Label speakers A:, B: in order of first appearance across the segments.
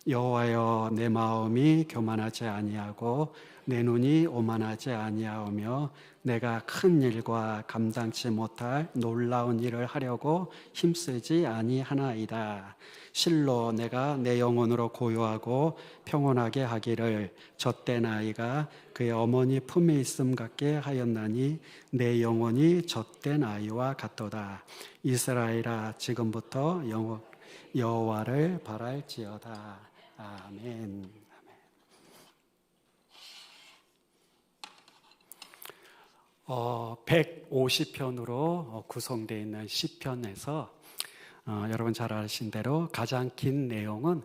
A: 여호와여, 내 마음이 교만하지 아니하고 내 눈이 오만하지 아니하오며 내가 큰 일과 감당치 못할 놀라운 일을 하려고 힘쓰지 아니하나이다. 실로 내가 내 영혼으로 고요하고 평온하게 하기를 젖된 아이가 그의 어머니 품에 있음 같게 하였나니 내 영혼이 젖된 아이와 같도다. 이스라엘아, 지금부터 여호와를 바랄지어다. 아멘. 150편으로 구성되어 있는 시편에서 여러분 잘 아시는 대로 가장 긴 내용은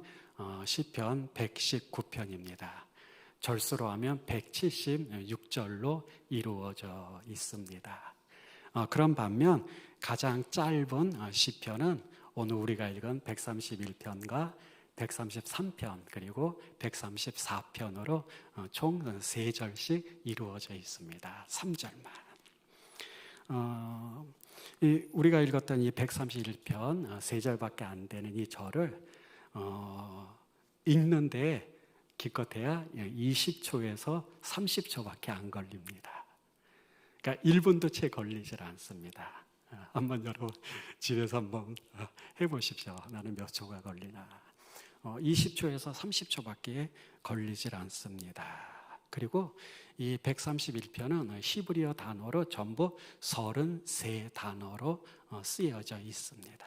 A: 시편 119편입니다. 절수로 하면 176절로 이루어져 있습니다. 그런 반면 가장 짧은 시편은 오늘 우리가 읽은 131편과 133편 그리고 134편으로 총 3절씩 이루어져 있습니다. 3절만. 우리가 읽었던 이 131편 3절밖에 안 되는 이 절을 읽는데 기껏해야 20초에서 30초밖에 안 걸립니다. 그러니까 1분도 채 걸리질 않습니다. 한번 여러분 집에서 한번 해보십시오. 나는 몇 초가 걸리나. 20초에서 30초밖에 걸리질 않습니다. 그리고 이 131편은 히브리어 단어로 전부 33단어로 쓰여져 있습니다.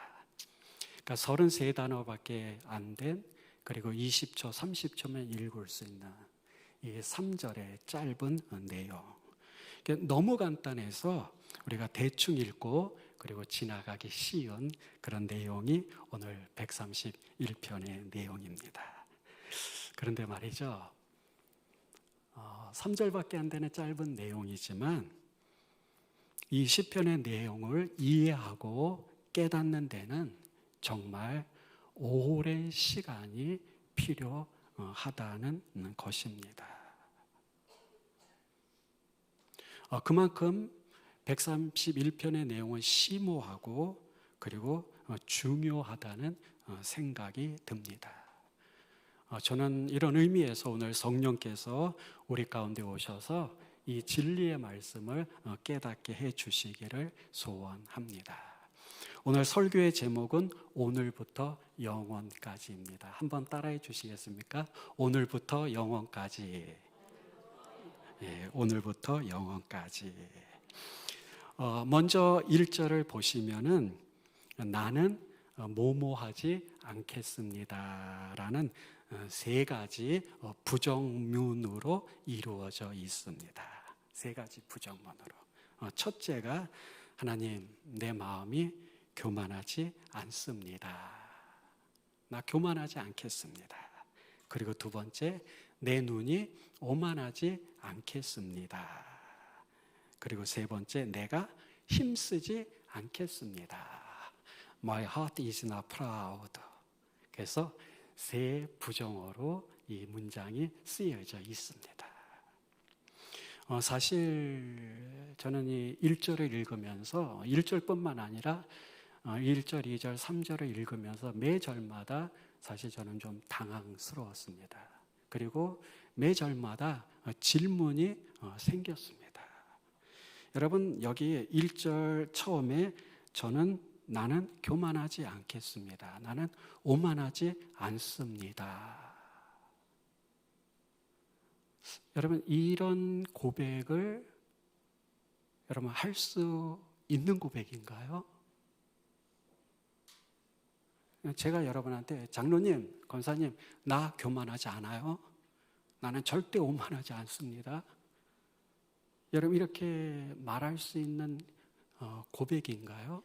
A: 그러니까 33단어밖에 안 된, 그리고 20초, 30초면 읽을 수 있는 이 3절의 짧은 내용. 너무 간단해서 우리가 대충 읽고 그리고 지나가기 쉬운 그런 내용이 오늘 131편의 내용입니다. 그런데 말이죠, 3절밖에 안 되는 짧은 내용이지만 이 시편의 내용을 이해하고 깨닫는 데는 정말 오랜 시간이 필요하다는 것입니다. 그만큼 131편의 내용은 심오하고 그리고 중요하다는 생각이 듭니다. 저는 이런 의미에서 오늘 성령께서 우리 가운데 오셔서 이 진리의 말씀을 깨닫게 해 주시기를 소원합니다. 오늘 설교의 제목은 오늘부터 영원까지입니다. 한번 따라해 주시겠습니까? 오늘부터 영원까지. 예, 오늘부터 영원까지. 먼저 1절을 보시면은 나는 뭐뭐하지 않겠습니다 라는 3가지 부정문으로 이루어져 있습니다. 3가지 부정문으로. 첫째가 하나님, 내 마음이 교만하지 않습니다. 나 교만하지 않겠습니다. 그리고 두 번째, 내 눈이 오만하지 않겠습니다. 그리고 세 번째, 내가 힘쓰지 않겠습니다. My heart is not proud. 그래서 3 부정어로 이 문장이 쓰여져 있습니다. 사실 저는 이 1절을 읽으면서 1절뿐만 아니라 1절, 2절, 3절을 읽으면서 매 절마다 사실 저는 좀 당황스러웠습니다. 그리고 매 절마다 질문이 생겼습니다. 여러분, 여기 1절 처음에 나는 교만하지 않겠습니다. 나는 오만하지 않습니다. 여러분, 이런 고백을 여러분 할 수 있는 고백인가요? 제가 여러분한테 장로님, 권사님, 나 교만하지 않아요. 나는 절대 오만하지 않습니다. 여러분 이렇게 말할 수 있는 고백인가요?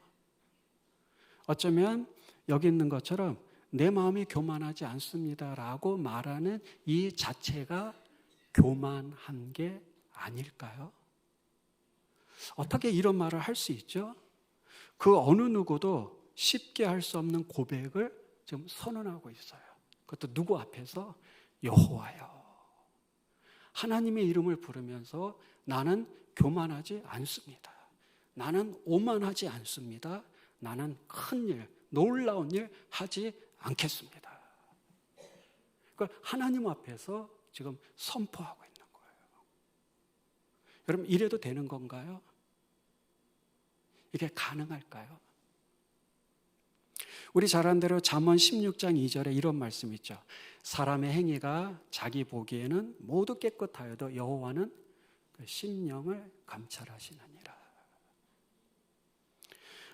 A: 어쩌면 여기 있는 것처럼 내 마음이 교만하지 않습니다라고 말하는 이 자체가 교만한 게 아닐까요? 어떻게 이런 말을 할 수 있죠? 그 어느 누구도 쉽게 할 수 없는 고백을 지금 선언하고 있어요. 그것도 누구 앞에서? 여호와요. 하나님의 이름을 부르면서 나는 교만하지 않습니다. 나는 오만하지 않습니다. 나는 큰 일, 놀라운 일 하지 않겠습니다. 그러니까 하나님 앞에서 지금 선포하고 있는 거예요. 여러분, 이래도 되는 건가요? 이게 가능할까요? 우리 잘 아는 대로 잠언 16장 2절에 이런 말씀 있죠. 사람의 행위가 자기 보기에는 모두 깨끗하여도 여호와는 그 심령을 감찰하시느니라.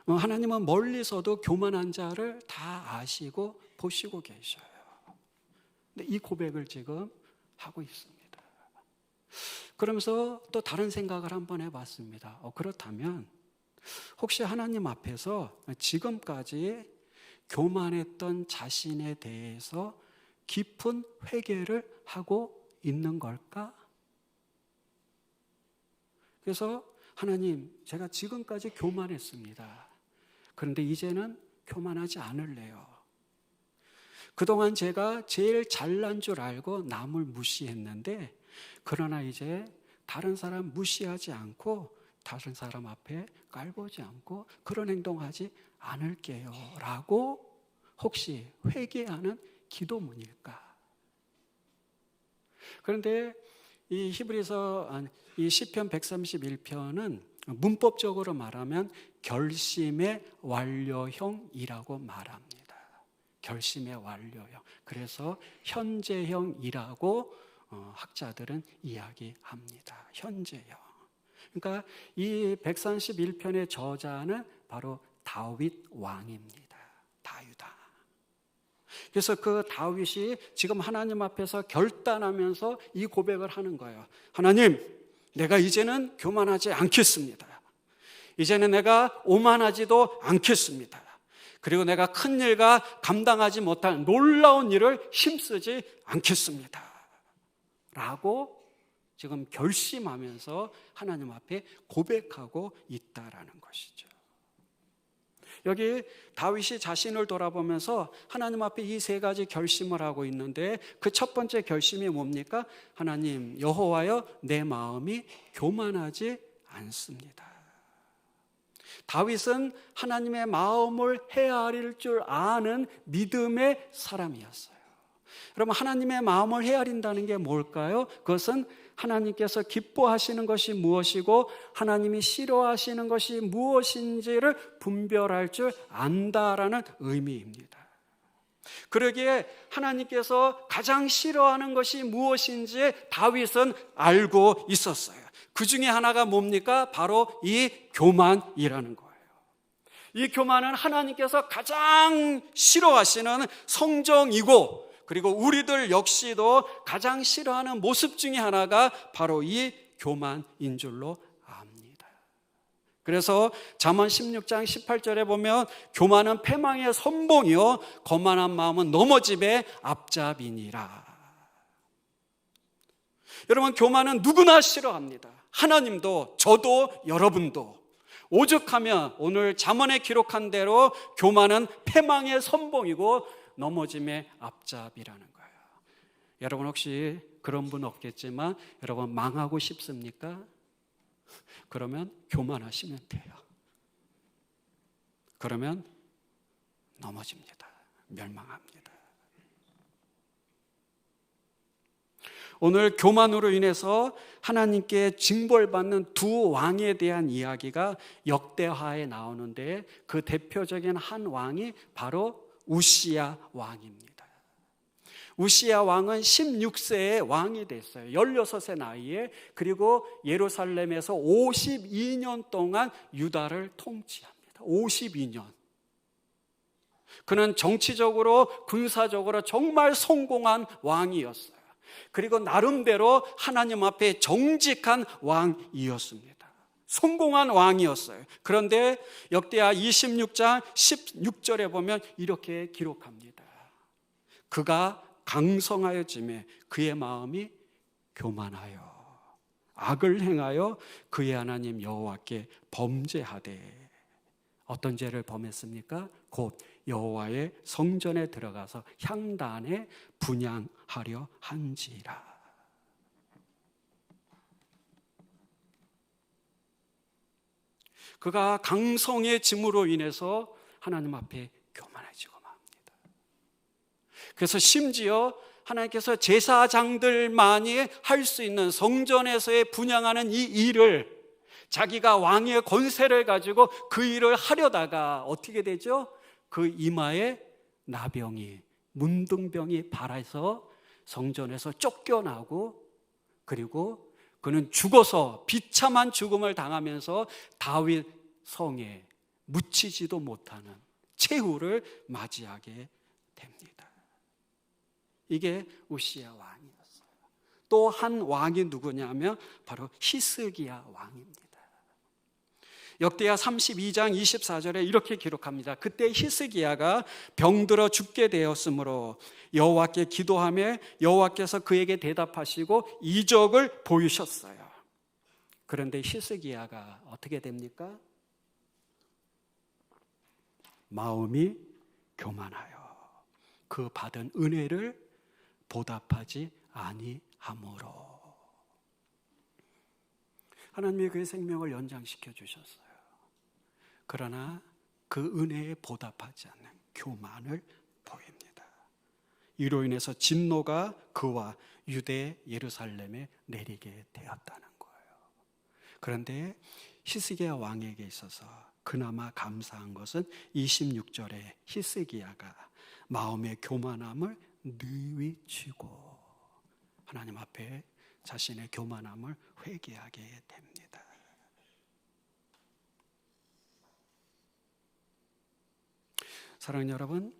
A: 하나님은 멀리서도 교만한 자를 다 아시고 보시고 계셔요. 근데 이 고백을 지금 하고 있습니다. 그러면서 또 다른 생각을 한번 해봤습니다. 그렇다면 혹시 하나님 앞에서 지금까지 교만했던 자신에 대해서 깊은 회개를 하고 있는 걸까? 그래서 하나님, 제가 지금까지 교만했습니다. 그런데 이제는 교만하지 않을래요. 그동안 제가 제일 잘난 줄 알고 남을 무시했는데, 그러나 이제 다른 사람 무시하지 않고 다른 사람 앞에 깔보지 않고 그런 행동하지 않을게요 라고 혹시 회개하는 기도문일까? 그런데 이 히브리서 이 시편 131편은 문법적으로 말하면 결심의 완료형이라고 말합니다. 결심의 완료형. 그래서 현재형이라고 학자들은 이야기합니다. 현재형. 그러니까 이 131편의 저자는 바로 다윗 왕입니다. 다윗왕. 그래서 그 다윗이 지금 하나님 앞에서 결단하면서 이 고백을 하는 거예요. 하나님, 내가 이제는 교만하지 않겠습니다. 이제는 내가 오만하지도 않겠습니다. 그리고 내가 큰 일과 감당하지 못한 놀라운 일을 힘쓰지 않겠습니다. 라고 지금 결심하면서 하나님 앞에 고백하고 있다라는 것이죠. 여기 다윗이 자신을 돌아보면서 하나님 앞에 이 세 가지 결심을 하고 있는데 그 첫 번째 결심이 뭡니까? 하나님, 여호와여, 내 마음이 교만하지 않습니다. 다윗은 하나님의 마음을 헤아릴 줄 아는 믿음의 사람이었어요. 여러분, 하나님의 마음을 헤아린다는 게 뭘까요? 그것은 하나님께서 기뻐하시는 것이 무엇이고 하나님이 싫어하시는 것이 무엇인지를 분별할 줄 안다라는 의미입니다. 그러기에 하나님께서 가장 싫어하는 것이 무엇인지 다윗은 알고 있었어요. 그 중에 하나가 뭡니까? 바로 이 교만이라는 거예요. 이 교만은 하나님께서 가장 싫어하시는 성정이고, 그리고 우리들 역시도 가장 싫어하는 모습 중에 하나가 바로 이 교만인 줄로 압니다. 그래서 잠언 16장 18절에 보면 교만은 패망의 선봉이요 거만한 마음은 넘어짐의 앞잡이니라. 여러분, 교만은 누구나 싫어합니다. 하나님도, 저도, 여러분도. 오죽하면 오늘 잠언에 기록한 대로 교만은 패망의 선봉이고 넘어짐의 앞잡이라는 거예요. 여러분, 혹시 그런 분 없겠지만 여러분, 망하고 싶습니까? 그러면 교만하시면 돼요. 그러면 넘어집니다. 멸망합니다. 오늘 교만으로 인해서 하나님께 징벌받는 두 왕에 대한 이야기가 역대하에 나오는데 그 대표적인 한 왕이 바로 우시야 왕입니다. 우시야 왕은 16세에 왕이 됐어요. 16세 나이에. 그리고 예루살렘에서 52년 동안 유다를 통치합니다. 52년. 그는 정치적으로, 군사적으로 정말 성공한 왕이었어요. 그리고 나름대로 하나님 앞에 정직한 왕이었습니다. 성공한 왕이었어요. 그런데 역대하 26장 16절에 보면 이렇게 기록합니다. 그가 강성하여짐에 그의 마음이 교만하여 악을 행하여 그의 하나님 여호와께 범죄하되. 어떤 죄를 범했습니까? 곧 여호와의 성전에 들어가서 향단에 분향하려 한지라. 그가 강성해짐으로 인해서 하나님 앞에 교만해지고 맙니다. 그래서 심지어 하나님께서 제사장들만이 할 수 있는 성전에서의 분향하는 이 일을 자기가 왕의 권세를 가지고 그 일을 하려다가 어떻게 되죠? 그 이마에 나병이, 문둥병이 발해서 성전에서 쫓겨나고, 그리고 그는 죽어서 비참한 죽음을 당하면서 다윗 성에 묻히지도 못하는 최후를 맞이하게 됩니다. 이게 우시야 왕이었어요. 또 한 왕이 누구냐면 바로 히스기야 왕입니다. 역대하 32장 24절에 이렇게 기록합니다. 그때 히스기야가 병들어 죽게 되었으므로 여호와께 기도하며 여호와께서 그에게 대답하시고 이적을 보이셨어요. 그런데 히스기야가 어떻게 됩니까? 마음이 교만하여 그 받은 은혜를 보답하지 아니하므로. 하나님이 그의 생명을 연장시켜 주셨어요. 그러나 그 은혜에 보답하지 않는 교만을 보입니다. 이로 인해서 진노가 그와 유대 예루살렘에 내리게 되었다는 거예요. 그런데 히스기야 왕에게 있어서 그나마 감사한 것은 26절에 히스기야가 마음의 교만함을 뉘우치고 하나님 앞에 자신의 교만함을 회개하게 됩니다. 사랑하는 여러분,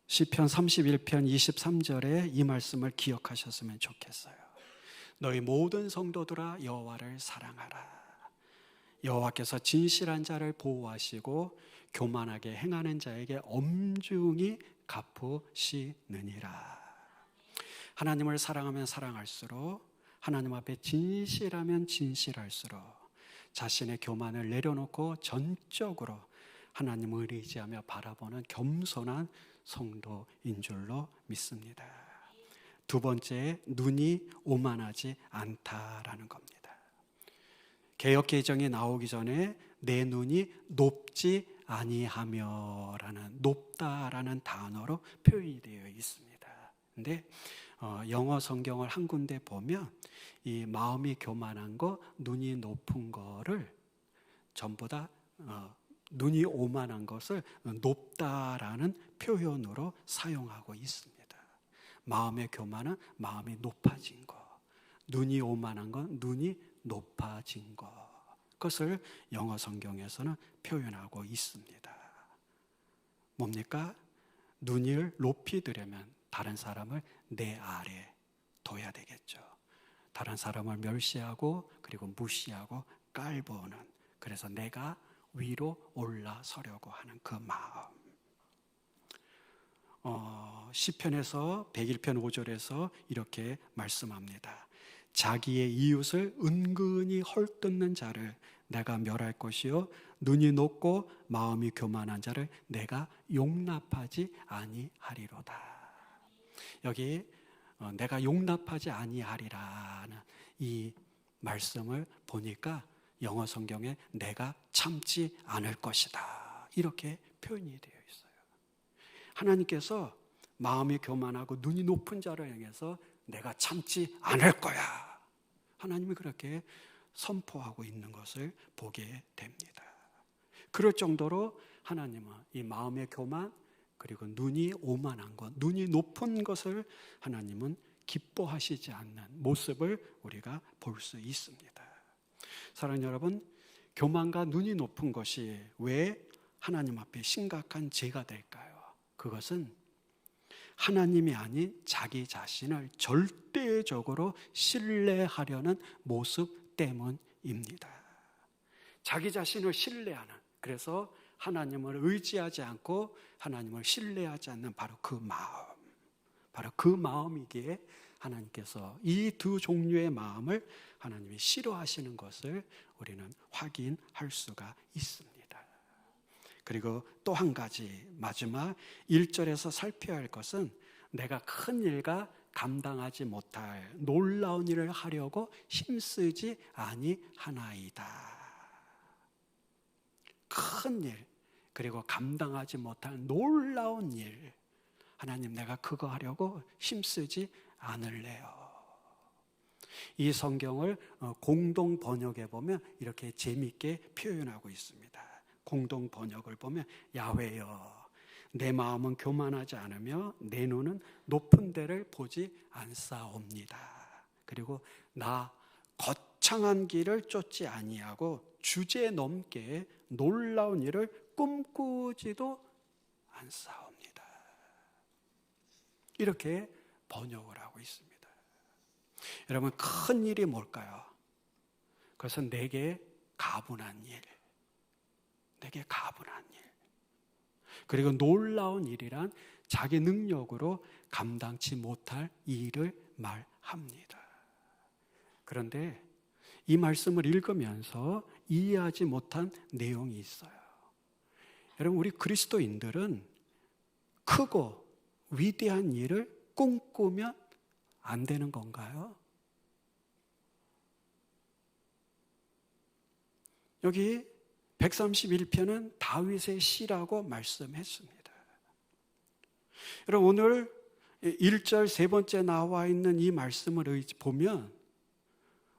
A: 시편 31편 23절에 이 말씀을 기억하셨으면 좋겠어요. 너희 모든 성도들아 여호와를 사랑하라. 여호와께서 진실한 자를 보호하시고 교만하게 행하는 자에게 엄중히 갚으시느니라. 하나님을 사랑하면 사랑할수록, 하나님 앞에 진실하면 진실할수록 자신의 교만을 내려놓고 전적으로 하나님을 의지하며 바라보는 겸손한 성도인 줄로 믿습니다. 두 번째, 눈이 오만하지 않다라는 겁니다. 개역 개정이 나오기 전에 내 눈이 높지 아니하며라는, 높다라는 단어로 표현이 되어 있습니다. 근데 영어 성경을 한 군데 보면 이 마음이 교만한 거, 눈이 높은 거를 전부 다 눈이 오만한 것을 높다라는 표현으로 사용하고 있습니다. 마음의 교만은 마음이 높아진 거, 눈이 오만한 건 눈이 높아진 거, 그것을 영어 성경에서는 표현하고 있습니다. 뭡니까? 눈을 높이 들으면 다른 사람을 내 아래 둬야 되겠죠. 다른 사람을 멸시하고 그리고 무시하고 깔보는, 그래서 내가 위로 올라서려고 하는 그 마음. 시편에서 101편 5절에서 이렇게 말씀합니다. 자기의 이웃을 은근히 헐뜯는 자를 내가 멸할 것이요 눈이 높고 마음이 교만한 자를 내가 용납하지 아니하리로다. 여기 내가 용납하지 아니하리라는 이 말씀을 보니까 영어 성경에 내가 참지 않을 것이다, 이렇게 표현이 되어 있어요. 하나님께서 마음이 교만하고 눈이 높은 자를 향해서 내가 참지 않을 거야, 하나님이 그렇게 선포하고 있는 것을 보게 됩니다. 그럴 정도로 하나님은 이 마음의 교만, 그리고 눈이 오만한 것, 눈이 높은 것을 하나님은 기뻐하시지 않는 모습을 우리가 볼 수 있습니다. 사랑하는 여러분, 교만과 눈이 높은 것이 왜 하나님 앞에 심각한 죄가 될까요? 그것은 하나님이 아닌 자기 자신을 절대적으로 신뢰하려는 모습 때문입니다. 자기 자신을 신뢰하는, 그래서 하나님을 의지하지 않고 하나님을 신뢰하지 않는 바로 그 마음, 바로 그 마음이기에 하나님께서 이 두 종류의 마음을 하나님이 싫어하시는 것을 우리는 확인할 수가 있습니다. 그리고 또 한 가지, 마지막 1절에서 살펴야 할 것은 내가 큰 일과 감당하지 못할 놀라운 일을 하려고 힘쓰지 아니하나이다. 큰 일, 그리고 감당하지 못할 놀라운 일, 하나님, 내가 그거 하려고 힘쓰지 않을래요. 이 성경을 공동 번역에 보면 이렇게 재미있게 표현하고 있습니다. 공동 번역을 보면 야훼여, 내 마음은 교만하지 않으며 내 눈은 높은 데를 보지 않사옵니다. 그리고 나 거창한 길을 쫓지 아니하고 주제넘게 놀라운 일을 꿈꾸지도 않사옵니다. 이렇게 번역을 하고 있습니다. 여러분, 큰 일이 뭘까요? 그것은 내게 가분한 일, 내게 가분한 일, 그리고 놀라운 일이란 자기 능력으로 감당치 못할 일을 말합니다. 그런데 이 말씀을 읽으면서 이해하지 못한 내용이 있어요. 여러분, 우리 그리스도인들은 크고 위대한 일을 꿈꾸면 안 되는 건가요? 여기 131편은 다윗의 시라고 말씀했습니다. 여러분, 오늘 1절 세 번째 나와 있는 이 말씀을 보면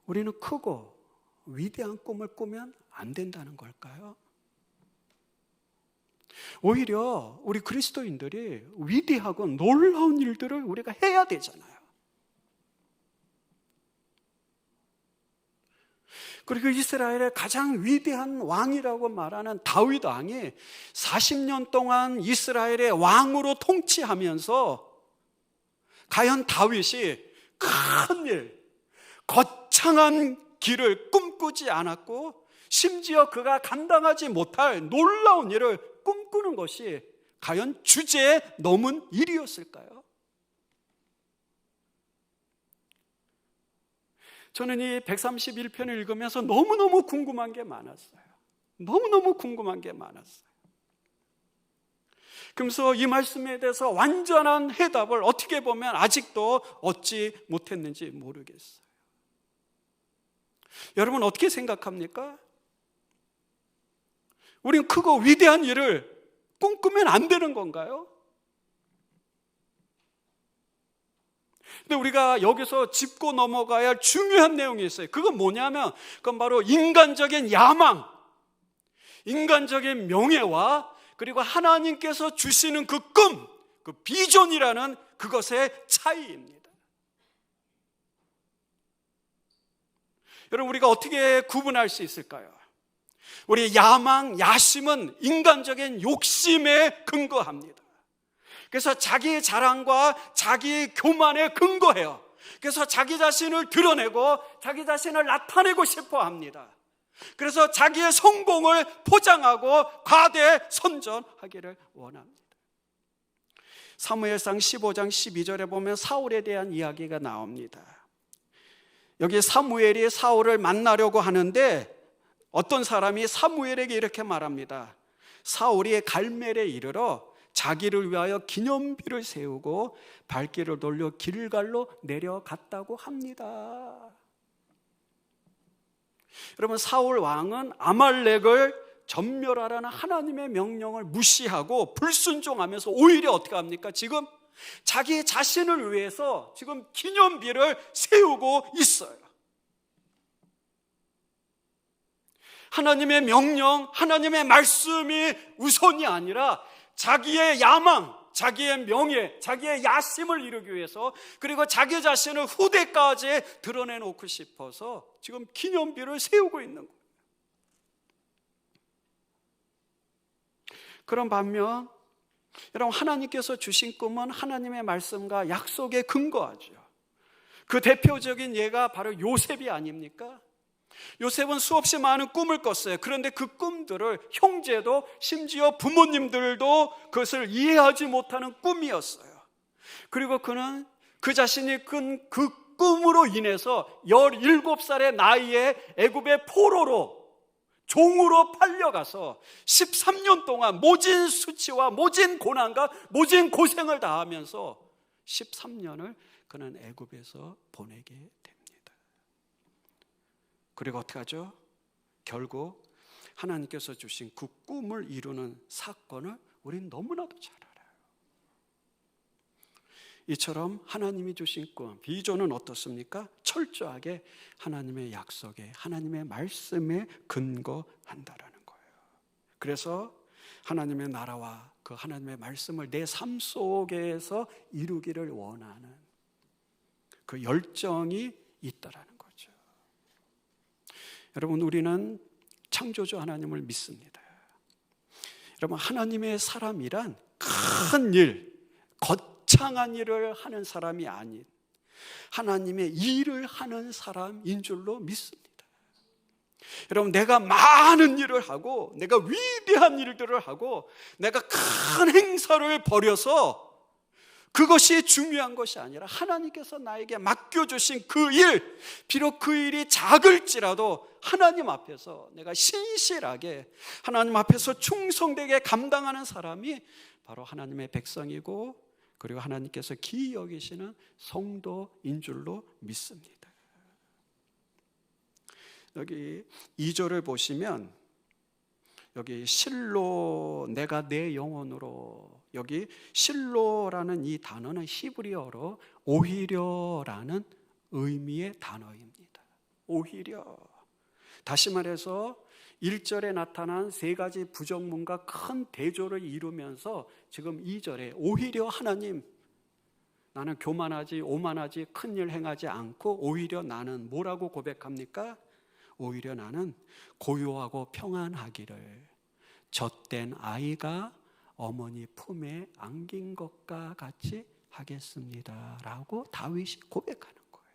A: 우리는 크고 위대한 꿈을 꾸면 안 된다는 걸까요? 오히려 우리 그리스도인들이 위대하고 놀라운 일들을 우리가 해야 되잖아요. 그리고 이스라엘의 가장 위대한 왕이라고 말하는 다윗 왕이 40년 동안 이스라엘의 왕으로 통치하면서 과연 다윗이 큰 일, 거창한 길을 꿈꾸지 않았고 심지어 그가 감당하지 못할 놀라운 일을 꿈꾸는 것이 과연 주제에 넘은 일이었을까요? 저는 이 131편을 읽으면서 너무너무 궁금한 게 많았어요. 너무너무 궁금한 게 많았어요. 그러면서 이 말씀에 대해서 완전한 해답을 어떻게 보면 아직도 얻지 못했는지 모르겠어요. 여러분, 어떻게 생각합니까? 우리는 크고 위대한 일을 꿈꾸면 안 되는 건가요? 근데 우리가 여기서 짚고 넘어가야 할 중요한 내용이 있어요. 그건 뭐냐면 그건 바로 인간적인 야망, 인간적인 명예와 그리고 하나님께서 주시는 그 꿈, 그 비전이라는 그것의 차이입니다. 여러분, 우리가 어떻게 구분할 수 있을까요? 우리 야망, 야심은 인간적인 욕심에 근거합니다. 그래서 자기의 자랑과 자기의 교만에 근거해요. 그래서 자기 자신을 드러내고 자기 자신을 나타내고 싶어 합니다. 그래서 자기의 성공을 포장하고 과대선전하기를 원합니다. 사무엘상 15장 12절에 보면 사울에 대한 이야기가 나옵니다. 여기 사무엘이 사울을 만나려고 하는데 어떤 사람이 사무엘에게 이렇게 말합니다. 사울이 갈멜에 이르러 자기를 위하여 기념비를 세우고 발길을 돌려 길갈로 내려갔다고 합니다. 여러분, 사울 왕은 아말렉을 전멸하라는 하나님의 명령을 무시하고 불순종하면서 오히려 어떻게 합니까? 지금 자기 자신을 위해서 지금 기념비를 세우고 있어요. 하나님의 명령, 하나님의 말씀이 우선이 아니라 자기의 야망, 자기의 명예, 자기의 야심을 이루기 위해서 그리고 자기 자신을 후대까지 드러내놓고 싶어서 지금 기념비를 세우고 있는 거예요. 그런 반면 여러분, 하나님께서 주신 꿈은 하나님의 말씀과 약속에 근거하죠. 그 대표적인 예가 바로 요셉이 아닙니까? 요셉은 수없이 많은 꿈을 꿨어요. 그런데 그 꿈들을 형제도 심지어 부모님들도 그것을 이해하지 못하는 꿈이었어요. 그리고 그는 그 자신이 꾼 그 꿈으로 인해서 17살의 나이에 애굽의 포로로 종으로 팔려가서 13년 동안 모진 수치와 모진 고난과 모진 고생을 다하면서 13년을 그는 애굽에서 보내게 됩니다. 그리고 어떻게 하죠? 결국 하나님께서 주신 그 꿈을 이루는 사건을 우리는 너무나도 잘 알아요. 이처럼 하나님이 주신 꿈, 비전은 어떻습니까? 철저하게 하나님의 약속에, 하나님의 말씀에 근거한다라는 거예요. 그래서 하나님의 나라와 그 하나님의 말씀을 내 삶 속에서 이루기를 원하는 그 열정이 있다라는 거죠. 여러분, 우리는 창조주 하나님을 믿습니다. 여러분, 하나님의 사람이란 큰 일, 거창한 일을 하는 사람이 아닌 하나님의 일을 하는 사람인 줄로 믿습니다. 여러분, 내가 많은 일을 하고 내가 위대한 일들을 하고 내가 큰 행사를 벌여서 그것이 중요한 것이 아니라 하나님께서 나에게 맡겨주신 그 일, 비록 그 일이 작을지라도 하나님 앞에서 내가 신실하게 하나님 앞에서 충성되게 감당하는 사람이 바로 하나님의 백성이고, 그리고 하나님께서 기이 여기시는 성도인 줄로 믿습니다. 여기 2절을 보시면 여기 실로 내가 내 영혼으로, 여기 실로라는 이 단어는 히브리어로 오히려라는 의미의 단어입니다. 오히려. 다시 말해서 1절에 나타난 세 가지 부정문과 큰 대조를 이루면서 지금 2절에 오히려 하나님, 나는 교만하지 오만하지 큰일 행하지 않고 오히려 나는 뭐라고 고백합니까? 오히려 나는 고요하고 평안하기를 젖된 아이가 어머니 품에 안긴 것과 같이 하겠습니다 라고 다윗이 고백하는 거예요.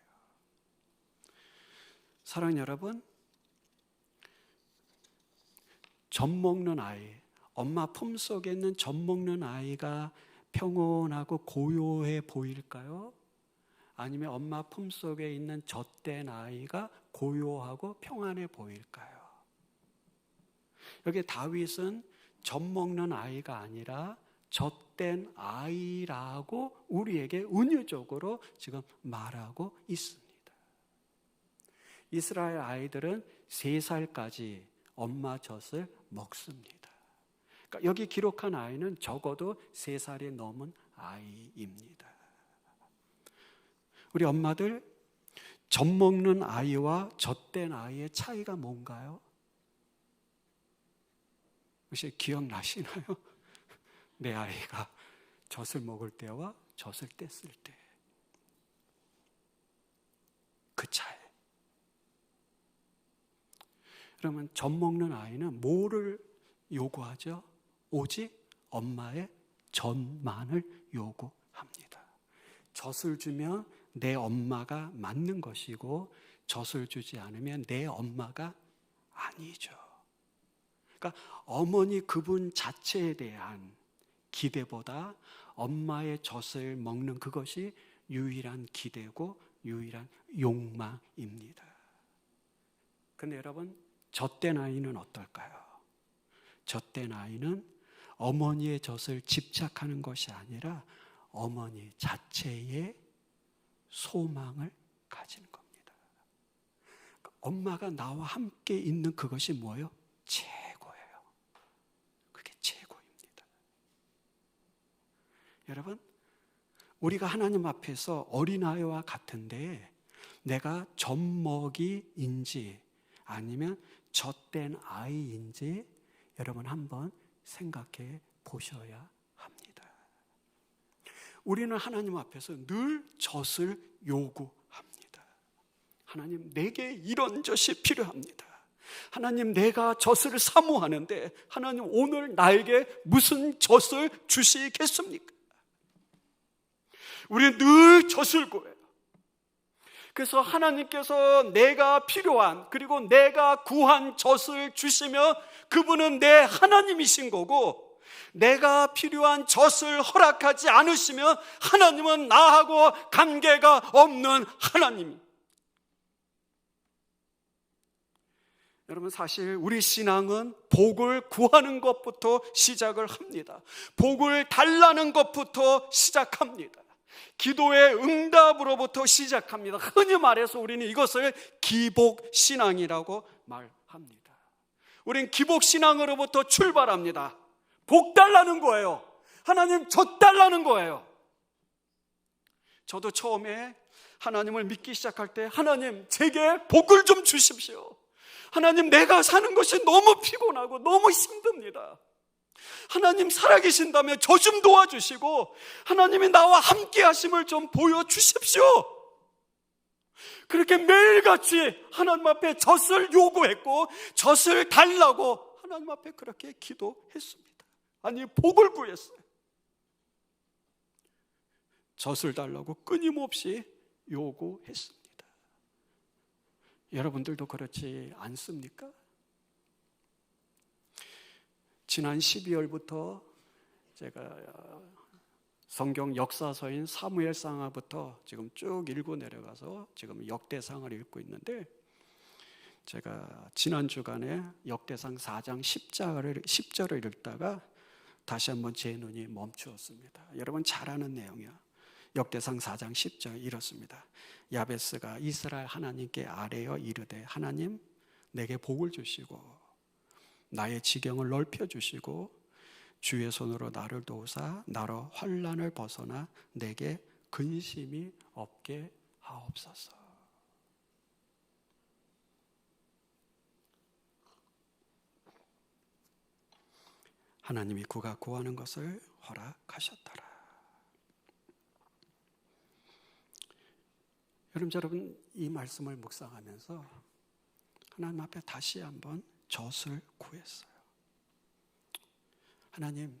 A: 사랑하는 여러분, 젖 먹는 아이, 엄마 품속에 있는 젖 먹는 아이가 평온하고 고요해 보일까요? 아니면 엄마 품속에 있는 젖된 아이가 고요하고 평안해 보일까요? 여기 다윗은 젖 먹는 아이가 아니라 젖된 아이라고 우리에게 은유적으로 지금 말하고 있습니다. 이스라엘 아이들은 3살까지 엄마 젖을 먹습니다. 그러니까 여기 기록한 아이는 적어도 3살이 넘은 아이입니다. 우리 엄마들, 젖 먹는 아이와 젖된 아이의 차이가 뭔가요? 혹시 기억나시나요? 내 아이가 젖을 먹을 때와 젖을 뗐을 때 그 차이. 그러면 젖 먹는 아이는 뭐를 요구하죠? 오직 엄마의 젖만을 요구합니다. 젖을 주면 내 엄마가 맞는 것이고 젖을 주지 않으면 내 엄마가 아니죠. 그러니까 어머니 그분 자체에 대한 기대보다 엄마의 젖을 먹는 그것이 유일한 기대고 유일한 욕망입니다. 그런데 여러분, 젖된 아이는 어떨까요? 젖된 아이는 어머니의 젖을 집착하는 것이 아니라 어머니 자체의 소망을 가지는 겁니다. 엄마가 나와 함께 있는 그것이 뭐예요? 최고예요. 그게 최고입니다. 여러분, 우리가 하나님 앞에서 어린아이와 같은데 내가 젖먹이인지 아니면 젖된 아이인지 여러분 한번 생각해 보셔야 합니다. 우리는 하나님 앞에서 늘 젖을 요구합니다. 하나님, 내게 이런 젖이 필요합니다. 하나님, 내가 젖을 사모하는데 하나님, 오늘 나에게 무슨 젖을 주시겠습니까? 우리는 늘 젖을 구해요. 그래서 하나님께서 내가 필요한, 그리고 내가 구한 젖을 주시면 그분은 내 하나님이신 거고, 내가 필요한 젖을 허락하지 않으시면 하나님은 나하고 관계가 없는 하나님. 여러분, 사실 우리 신앙은 복을 구하는 것부터 시작을 합니다. 복을 달라는 것부터 시작합니다. 기도의 응답으로부터 시작합니다. 흔히 말해서 우리는 이것을 기복신앙이라고 말합니다. 우린 기복신앙으로부터 출발합니다. 복 달라는 거예요. 하나님 젖 달라는 거예요. 저도 처음에 하나님을 믿기 시작할 때 하나님 제게 복을 좀 주십시오. 하나님 내가 사는 것이 너무 피곤하고 너무 힘듭니다. 하나님 살아계신다면 저 좀 도와주시고 하나님이 나와 함께 하심을 좀 보여주십시오. 그렇게 매일같이 하나님 앞에 젖을 요구했고 젖을 달라고 하나님 앞에 그렇게 기도했습니다. 아니 복을 구했어요. 젖을 달라고 끊임없이 요구했습니다. 여러분들도 그렇지 않습니까? 지난 12월부터 제가 성경 역사서인 사무엘상하부터 지금 쭉 읽고 내려가서 지금 역대상을 읽고 있는데, 제가 지난 주간에 역대상 4장 10절을 읽다가 다시 한번 제 눈이 멈추었습니다. 여러분 잘 아는 내용이야. 역대상 4장 10절 이렇습니다. 야베스가 이스라엘 하나님께 아뢰어 이르되 하나님 내게 복을 주시고 나의 지경을 넓혀주시고 주의 손으로 나를 도우사 나로 환난을 벗어나 내게 근심이 없게 하옵소서. 하나님이 그가 구하는 것을 허락하셨더라. 여러분 이 말씀을 묵상하면서 하나님 앞에 다시 한번 젖을 구했어요. 하나님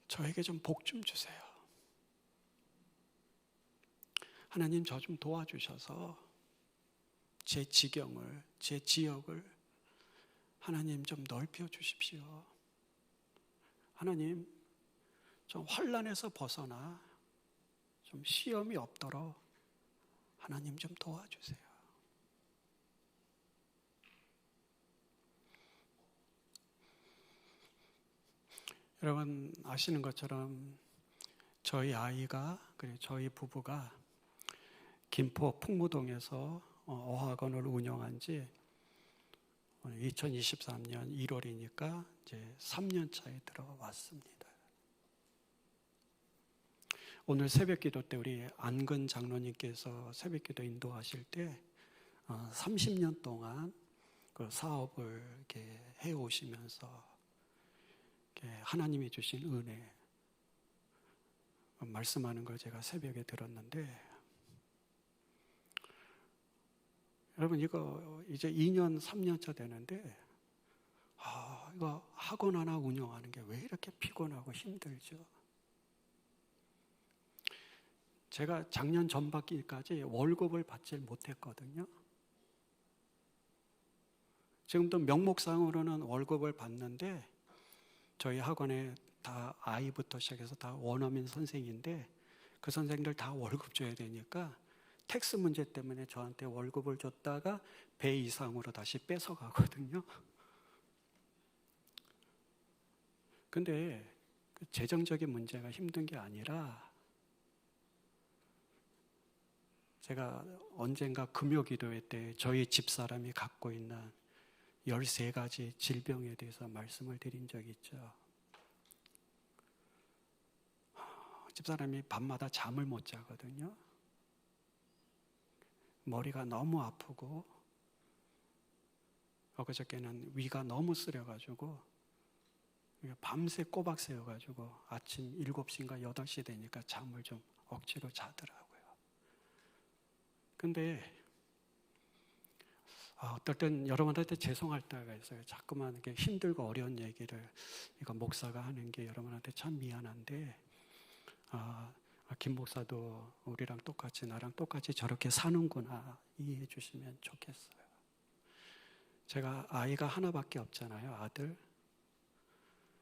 A: 저에게 좀 복 좀 주세요. 하나님 저 좀 도와주셔서 제 지경을, 제 지역을 하나님 좀 넓혀 주십시오. 하나님 좀 환난에서 벗어나 좀 시험이 없도록 하나님 좀 도와주세요. 여러분 아시는 것처럼 저희 아이가, 그리고 저희 부부가 김포 풍무동에서 어학원을 운영한 지 2023년 1월이니까 이제 3년 차에 들어왔습니다. 오늘 새벽기도 때 우리 안근 장로님께서 새벽기도 인도하실 때 30년 동안 그 사업을 이렇게 해오시면서 하나님이 주신 은혜 말씀하는 걸 제가 새벽에 들었는데, 여러분 이거 이제 2년 3년 차 되는데 이거 학원 하나 운영하는 게 왜 이렇게 피곤하고 힘들죠? 제가 작년 전반기까지 월급을 받질 못했거든요. 지금도 명목상으로는 월급을 받는데 저희 학원에 다 아이부터 시작해서 다 원어민 선생인데 그 선생님들 다 월급 줘야 되니까 텍스 문제 때문에 저한테 월급을 줬다가 배 이상으로 다시 뺏어가거든요. 근데 그 재정적인 문제가 힘든 게 아니라 제가 언젠가 금요기도회 때 저희 집사람이 갖고 있는 13가지 질병에 대해서 말씀을 드린 적이 있죠. 집사람이 밤마다 잠을 못 자거든요. 머리가 너무 아프고 엊그저께는 위가 너무 쓰려가지고 밤새 꼬박 새워가지고 아침 7시인가 8시 되니까 잠을 좀 억지로 자더라고요. 근데 어떨 땐 여러분한테 죄송할 때가 있어요. 자꾸만 이렇게 힘들고 어려운 얘기를 이거 목사가 하는 게 여러분한테 참 미안한데 김 목사도 우리랑 똑같이 나랑 똑같이 저렇게 사는구나 이해해 주시면 좋겠어요. 제가 아이가 하나밖에 없잖아요, 아들.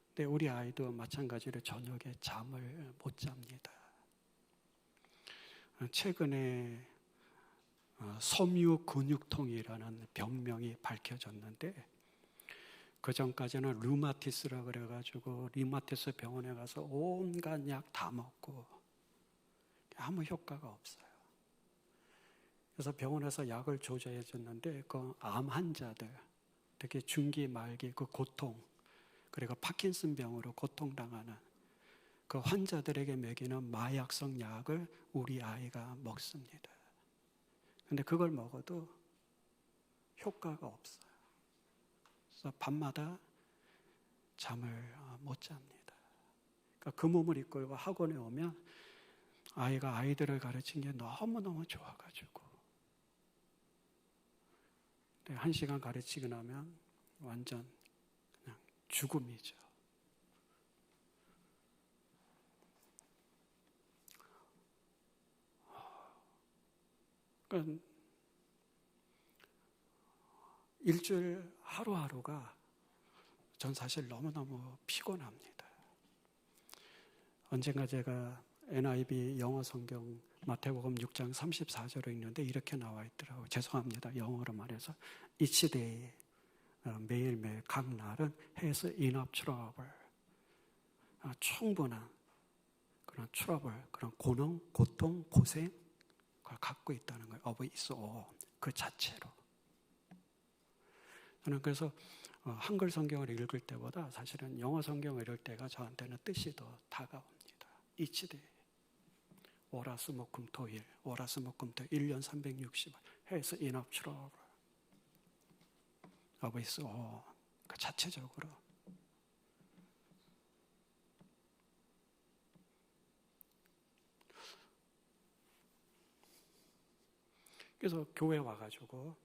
A: 근데 우리 아이도 마찬가지로 저녁에 잠을 못 잡니다. 최근에 섬유 근육통이라는 병명이 밝혀졌는데 그 전까지는 류마티스라 그래가지고 류마티스 병원에 가서 온갖 약 다 먹고 아무 효과가 없어요. 그래서 병원에서 약을 조절해 줬는데 그 암 환자들, 특히 중기 말기 그 고통, 그리고 파킨슨 병으로 고통당하는 그 환자들에게 먹이는 마약성 약을 우리 아이가 먹습니다. 근데 그걸 먹어도 효과가 없어요. 그래서 밤마다 잠을 못 잡니다. 그러니까 그 몸을 이끌고 학원에 오면 아이가 아이들을 가르친 게 너무너무 좋아가지고 1시간 가르치고 나면 완전 그냥 죽음이죠. 그러니까 일주일 하루하루가 전 사실 너무너무 피곤합니다. 언젠가 제가 NIV 영어 성경 마태복음 6장 34절을 읽는데 이렇게 나와 있더라고요. 죄송합니다. 영어로 말해서 Each day, 매일매일 각 날은 has enough trouble. 충분한 그런 trouble, 그런 고통, 고생 그걸 갖고 있다는 거예요. of its own, 그 자체로. 저는 그래서 한글 성경을 읽을 때보다 사실은 영어 성경을 읽을 때가 저한테는 뜻이 더 다가옵니다. Each day. 월화수목금토일 1년 360일 해서 enough trouble of its own, 그 자체적으로. 그래서 교회 와가지고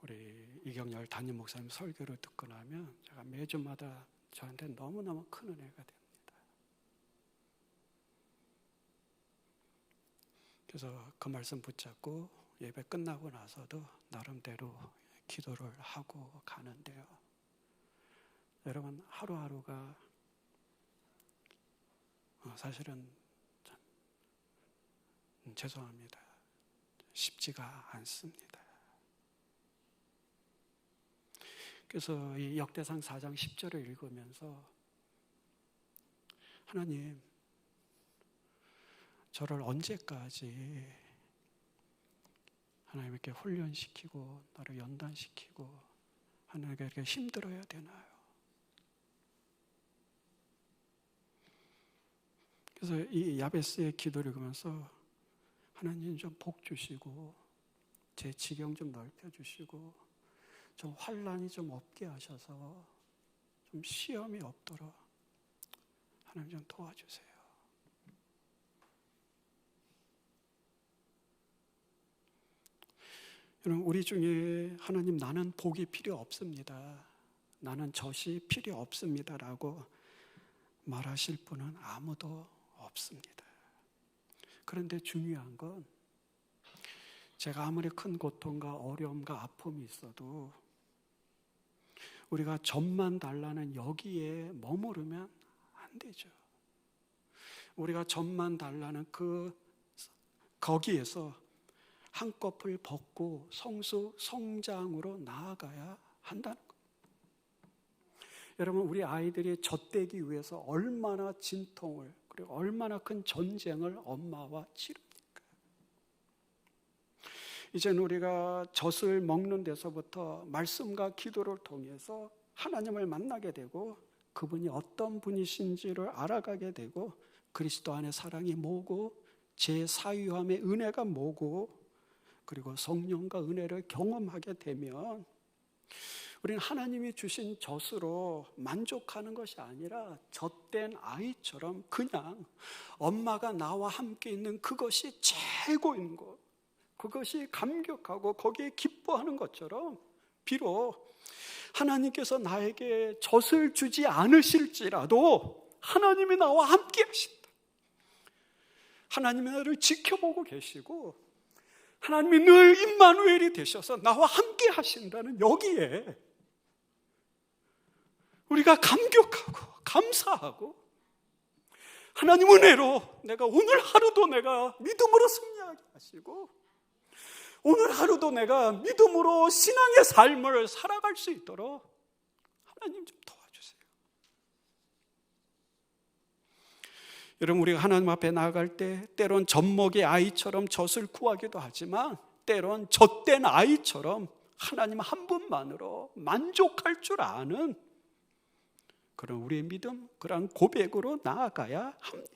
A: 우리 이경열 담임 목사님 설교를 듣고 나면 제가 매주마다 저한테 너무너무 큰 은혜가 됩니다. 그래서 그 말씀 붙잡고 예배 끝나고 나서도 나름대로 기도를 하고 가는데요. 여러분, 하루하루가 사실은 죄송합니다. 쉽지가 않습니다. 그래서 이 역대상 4장 10절을 읽으면서 하나님, 저를 언제까지 하나님께 훈련시키고 나를 연단시키고 하나님께 이렇게 힘들어야 되나요? 그래서 이 야베스의 기도를 읽으면서 하나님 좀 복 주시고 제 지경 좀 넓혀주시고 좀 환난이 좀 없게 하셔서 좀 시험이 없도록 하나님 좀 도와주세요. 여러분, 우리 중에 하나님 나는 복이 필요 없습니다, 나는 젖이 필요 없습니다 라고 말하실 분은 아무도 없습니다. 그런데 중요한 건 제가 아무리 큰 고통과 어려움과 아픔이 있어도 우리가 젖만 달라는 여기에 머무르면 안 되죠. 우리가 젖만 달라는 거기에서 한꺼풀 벗고 성장으로 나아가야 한다는 거예요. 여러분, 우리 아이들이 젖되기 위해서 얼마나 진통을 그리고 얼마나 큰 전쟁을 엄마와 치릅니까? 이제는 우리가 젖을 먹는 데서부터 말씀과 기도를 통해서 하나님을 만나게 되고 그분이 어떤 분이신지를 알아가게 되고 그리스도 안에 사랑이 뭐고 제 사유함의 은혜가 뭐고 그리고 성령과 은혜를 경험하게 되면 우리는 하나님이 주신 젖으로 만족하는 것이 아니라 젖된 아이처럼 그냥 엄마가 나와 함께 있는 그것이 최고인 것, 그것이 감격하고 거기에 기뻐하는 것처럼 비록 하나님께서 나에게 젖을 주지 않으실지라도 하나님이 나와 함께 하신다, 하나님이 나를 지켜보고 계시고 하나님이 늘 임마누엘이 되셔서 나와 함께 하신다는 여기에 우리가 감격하고 감사하고 하나님 은혜로 내가 오늘 하루도 내가 믿음으로 승리하게 하시고 오늘 하루도 내가 믿음으로 신앙의 삶을 살아갈 수 있도록 하나님 좀 도와주세요. 여러분, 우리가 하나님 앞에 나아갈 때 때론 젖먹이 아이처럼 젖을 구하기도 하지만 때론 젖된 아이처럼 하나님 한 분만으로 만족할 줄 아는 그런 우리의 믿음, 그런 고백으로 나아가야 합니다.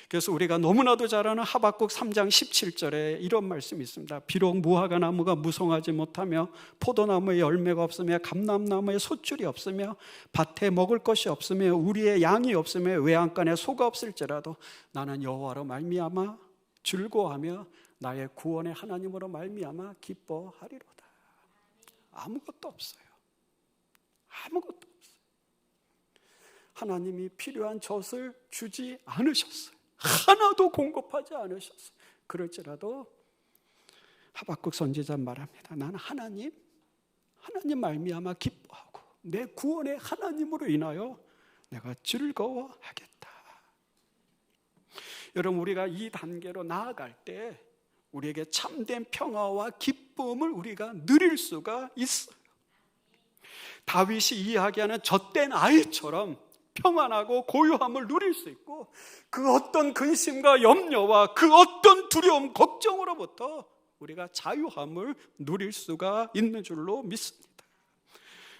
A: 그래서 우리가 너무나도 잘 아는 하박국 3장 17절에 이런 말씀이 있습니다. 비록 무화과 나무가 무성하지 못하며 포도나무에 열매가 없으며 감람나무에 솥줄이 없으며 밭에 먹을 것이 없으며 우리의 양이 없으며 외양간에 소가 없을지라도 나는 여호와로 말미암아 즐거워하며 나의 구원의 하나님으로 말미암아 기뻐하리로다. 아무것도 없어요. 아무것도 없어요. 하나님이 필요한 젖을 주지 않으셨어요. 하나도 공급하지 않으셨어요. 그럴지라도 하박국 선지자 말합니다. 나는 하나님 말미암아 기뻐하고 내 구원의 하나님으로 인하여 내가 즐거워하겠다. 여러분, 우리가 이 단계로 나아갈 때 우리에게 참된 평화와 기쁨을 우리가 누릴 수가 있어요. 다윗이 이야기하는 젖된 아이처럼 평안하고 고요함을 누릴 수 있고, 그 어떤 근심과 염려와 그 어떤 두려움, 걱정으로부터 우리가 자유함을 누릴 수가 있는 줄로 믿습니다.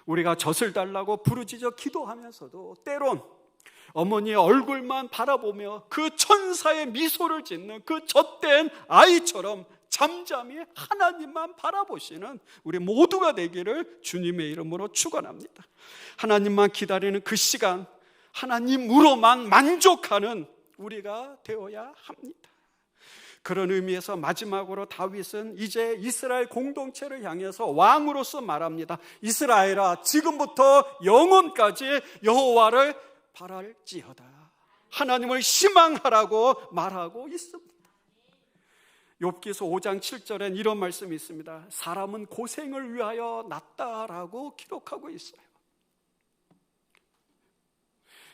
A: 우리가 젖을 달라고 부르짖어 기도하면서도 때론 어머니의 얼굴만 바라보며 그 천사의 미소를 짓는 그 젖된 아이처럼 잠잠히 하나님만 바라보시는 우리 모두가 되기를 주님의 이름으로 축원합니다. 하나님만 기다리는 그 시간, 하나님으로만 만족하는 우리가 되어야 합니다. 그런 의미에서 마지막으로 다윗은 이제 이스라엘 공동체를 향해서 왕으로서 말합니다. 이스라엘아, 지금부터 영원까지 여호와를 바랄지어다. 하나님을 희망하라고 말하고 있습니다. 욥기서 5장 7절엔 이런 말씀이 있습니다. 사람은 고생을 위하여 났다라고 기록하고 있어요.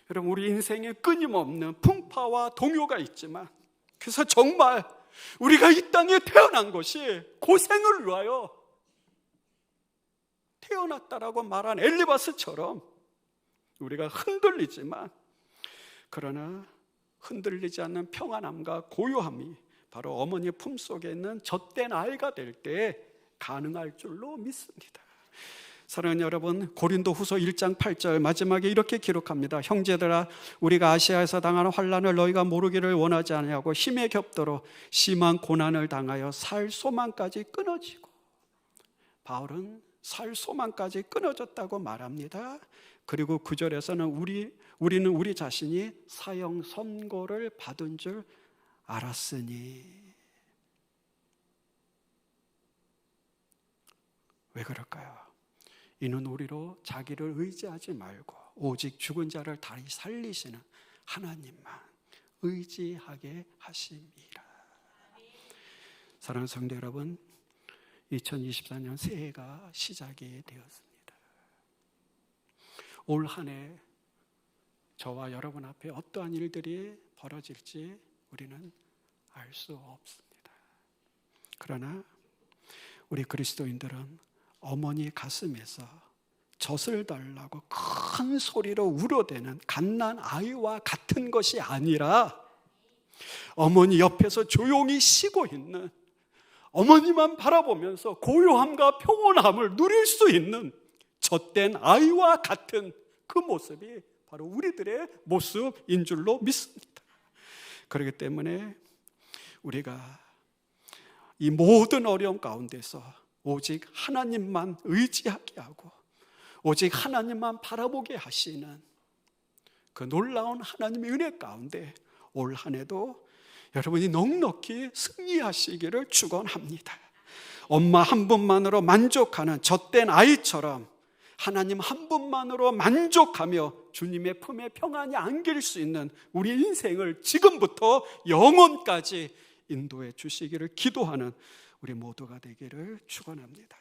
A: 여러분, 우리 인생에 끊임없는 풍파와 동요가 있지만, 그래서 정말 우리가 이 땅에 태어난 것이 고생을 위하여 태어났다라고 말한 엘리바스처럼 우리가 흔들리지만, 그러나 흔들리지 않는 평안함과 고요함이 바로 어머니의 품속에 있는 젖된 아이가 될 때 가능할 줄로 믿습니다. 사랑하는 여러분, 고린도후서 1장 8절 마지막에 이렇게 기록합니다. 형제들아, 우리가 아시아에서 당하는 환난을 너희가 모르기를 원하지 아니하고 힘에 겹도록 심한 고난을 당하여 살 소망까지 끊어지고, 바울은 살 소망까지 끊어졌다고 말합니다. 그리고 9절에서는 우리는 우리 자신이 사형 선고를 받은 줄 알았으니. 왜 그럴까요? 이는 우리로 자기를 의지하지 말고 오직 죽은 자를 다시 살리시는 하나님만 의지하게 하심이라. 사랑하는 성도 여러분, 2024년 새해가 시작이 되었습니다. 올 한 해 저와 여러분 앞에 어떠한 일들이 벌어질지 우리는 알 수 없습니다. 그러나 우리 그리스도인들은 어머니 가슴에서 젖을 달라고 큰 소리로 울어대는 갓난 아이와 같은 것이 아니라, 어머니 옆에서 조용히 쉬고 있는, 어머니만 바라보면서 고요함과 평온함을 누릴 수 있는 젖된 아이와 같은 그 모습이 바로 우리들의 모습인 줄로 믿습니다. 그렇기 때문에 우리가 이 모든 어려움 가운데서 오직 하나님만 의지하게 하고 오직 하나님만 바라보게 하시는 그 놀라운 하나님의 은혜 가운데 올 한 해도 여러분이 넉넉히 승리하시기를 축원합니다. 엄마 한 분만으로 만족하는 젖된 아이처럼 하나님 한 분만으로 만족하며 주님의 품에 평안이 안길 수 있는 우리 인생을 지금부터 영원까지 인도해 주시기를 기도하는 우리 모두가 되기를 축원합니다.